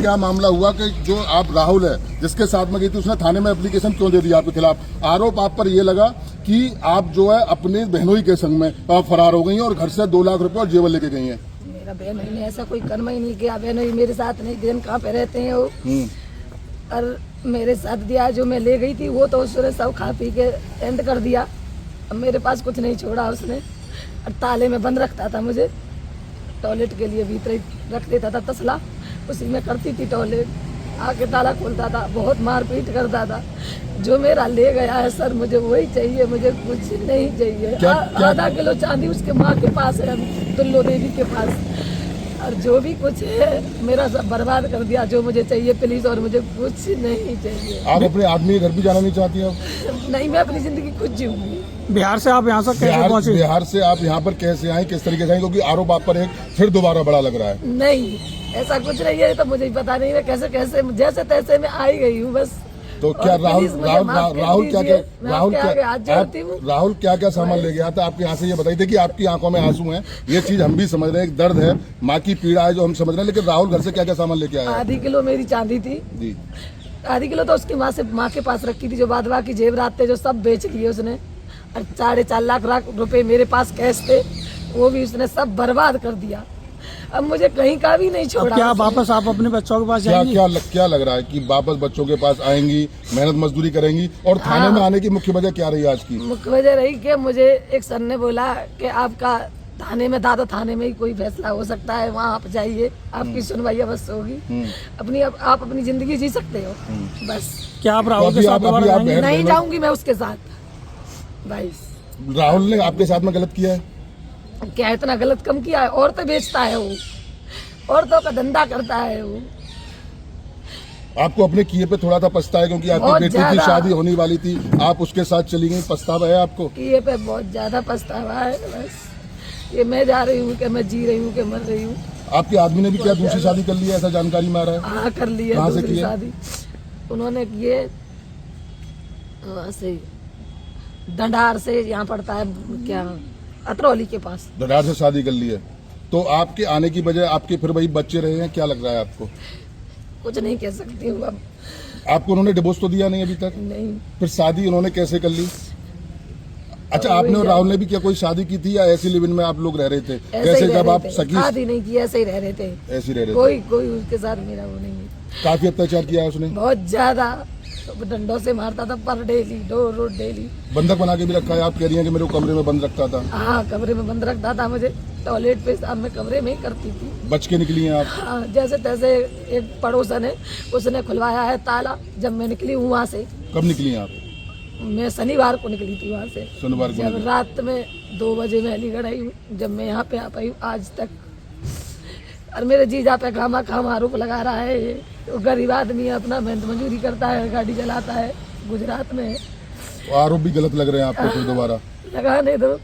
क्या मामला हुआ कि जो आप राहुल है जिसके साथ में गई थी उसने थाने में एप्लीकेशन क्यों दे दिया आपके खिलाफ? आरोप आप पर ये लगा कि आप जो है अपने बहनोई के संग में फरार हो गई हैं और घर से 2 लाख रुपए और जेवर लेके गई हैं। मेरा बहनोई ने ऐसा कोई कर्म ही नहीं किया। बहनोई मेरे साथ नहीं, दिन कहाँ पे रहते हैं वो। और मेरे साथ दिया जो मैं ले गई थी वो तो उसने सब खा पी के एंड कर दिया। अब मेरे पास कुछ नहीं छोड़ा उसने। और ताले में बंद रखता था मुझे, टॉयलेट के लिए भीतर रख देता था तसला, उसी में करती थी टॉयलेट। आके ताला खोलता था, बहुत मारपीट करता था। जो मेरा ले गया है सर, मुझे वही चाहिए, मुझे कुछ नहीं चाहिए। आधा किलो चांदी उसके माँ के पास है, दुल्लो देवी के पास। और जो भी कुछ है मेरा सब बर्बाद कर दिया। जो मुझे चाहिए प्लीज, और मुझे कुछ नहीं चाहिए। आप अपने आदमी के घर भी जाना नहीं चाहती हैं? नहीं, मैं अपनी जिंदगी खुद जीऊंगी। बिहार से आप यहाँ से कैसे पहुँचे? बिहार से आप यहाँ पर कैसे आए, किस तरीके से आए? क्योंकि आरोप आप पर एक फिर दोबारा बड़ा लग रहा है। नहीं, ऐसा कुछ नहीं है, तो मुझे पता नहीं है कैसे कैसे जैसे तैसे मैं आई गई हूँ बस। तो क्या राहुल क्या क्या सामान ले गया था आपके यहाँ से? ये बताइए। देखिए आपकी आंखों में आंसू हैं, ये चीज हम भी समझ रहे हैं, एक दर्द है, माँ की पीड़ा है जो हम समझ रहे हैं, लेकिन राहुल घर से क्या क्या सामान लेके आया? आधी किलो मेरी चांदी थी जी। आधी किलो तो उसकी माँ के पास रखी थी। जो बाद की जेवरात थे जो सब बेच लिए उसने। और 4.5 लाख रुपए मेरे पास कैश थे, वो भी उसने सब बर्बाद कर दिया। अब मुझे कहीं का भी नहीं छोड़ा। क्या वापस आप अपने बच्चों के पास जाएंगी? क्या लग रहा है कि वापस बच्चों के पास आएंगी, मेहनत मजदूरी करेंगी? और थाने में आने की मुख्य वजह क्या रही आज की? मुख्य वजह रही कि मुझे एक सर ने बोला कि आपका थाने में थाने में ही कोई फैसला हो सकता है, वहाँ आप जाइए, आपकी सुनवाई अवश्य होगी। आप अपनी जिंदगी जी सकते हो बस। क्या आप राहुल के साथ? नहीं जाऊंगी मैं उसके साथ भाई। राहुल ने आपके साथ में गलत किया है? क्या इतना गलत कम किया है? औरतें बेचता है वो, औरतों का धंधा करता है वो। आपको अपने किए पे थोड़ा सा पछतावा है क्योंकि आपकी बेटी की शादी होने वाली थी, आप उसके साथ चली गई, पछतावा है आपको? किए पे बहुत ज्यादा पछतावा है बस। ये मैं जा रही हूँ कि मैं जी रही हूँ कि मर रही हूँ। आपके आदमी ने भी क्या दूसरी शादी कर ली है, ऐसा जानकारी में आ रहा है? हाँ, कर ली है दूसरी शादी उन्होंने किए। से डंडार से यहाँ पड़ता है क्या, अतरौली के पास। डंडार से शादी कर ली है। तो आपके आने की वजह आपके फिर वही बच्चे रहे हैं, क्या लग रहा है आपको? कुछ नहीं कह सकती हूँ अब। आपको उन्होंने डिवोर्स तो दिया नहीं अभी तक? नहीं। फिर शादी उन्होंने कैसे कर ली? अच्छा, आपने और राहुल ने भी क्या कोई शादी की थी या ऐसी लिव इन में आप लोग रह रहे थे? जैसे जब आप सखी? शादी नहीं की, ऐसे ही रह रहे थे। ऐसे रह रहे थे? कोई उसके साथ मेरा वो नहीं है। काफी अत्याचार किया है उसने? बहुत ज्यादा, डंडों से मारता था पर डेली, रोज डेली। बंधक बना के भी रखा है? आप कह रही हैं कि मेरे को कमरे में बंद रखता था? हाँ, कमरे में बंद रखता था मुझे, टॉयलेट पे शाम में कमरे में ही करती थी। बच के निकली हैं आप? हाँ, जैसे तैसे एक पड़ोसन है उसने खुलवाया है ताला, जब मैं निकली हूँ वहाँ से। कब निकली आप? मैं शनिवार को निकली थी वहाँ से। शनिवार को? जब रात में 2 बजे मैं अलीगढ़ आई हूँ, जब मैं यहाँ पे आ पाई हूँ आज तक। और मेरे जीजा पे खामा आरोप लगा रहा है ये। तो गरीब आदमी है, अपना मेहनत मजदूरी करता है, गाड़ी चलाता है, गुजरात में है। आरोप भी गलत लग रहे हैं आपको? फिर दोबारा लगाने दो,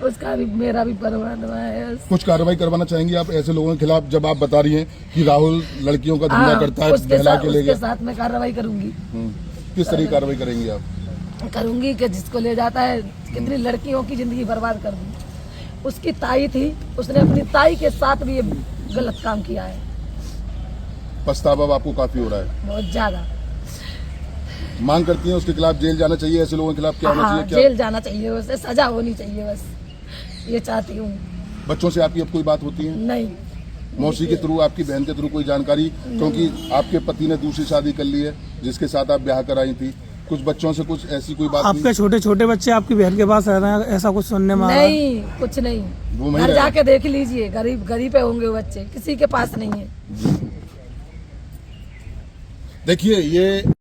उसका भी मेरा भी परवाना है। कुछ कार्रवाई करवाना चाहेंगे आप ऐसे लोगों के खिलाफ जब आप बता रही हैं कि राहुल लड़कियों का धंधा करता है, बहला के ले गया? उसके साथ में कार्रवाई करूंगी। किस तरह की कार्रवाई करेंगी आप? करूंगी कि जिसको ले जाता है, कितनी लड़कियों की जिंदगी बर्बाद कर दी। उसकी ताई थी, उसने अपनी ताई के साथ भी ये गलत काम किया है। पछतावा आपको काफी हो रहा है? बहुत ज्यादा। मांग करती हैं उसके खिलाफ जेल जाना चाहिए? ऐसे लोगों के खिलाफ क्या होना चाहिए? क्या जेल जाना चाहिए, उसे सजा होनी चाहिए, बस ये चाहती हूँ। बच्चों से आपकी अब कोई बात होती है? नहीं। मौसी के थ्रू, आपकी बहन के थ्रू कोई जानकारी? क्योंकि आपके पति ने दूसरी शादी कर ली है जिसके साथ आप ब्याह कराई थी, कुछ बच्चों से कुछ ऐसी कोई बात? आपके छोटे छोटे बच्चे आपकी बहन के पास रह रहे हैं, ऐसा कुछ सुनने में? नहीं, कुछ नहीं। वो घर जाके देख लीजिए, गरीब पे होंगे बच्चे, किसी के पास नहीं है। देखिए ये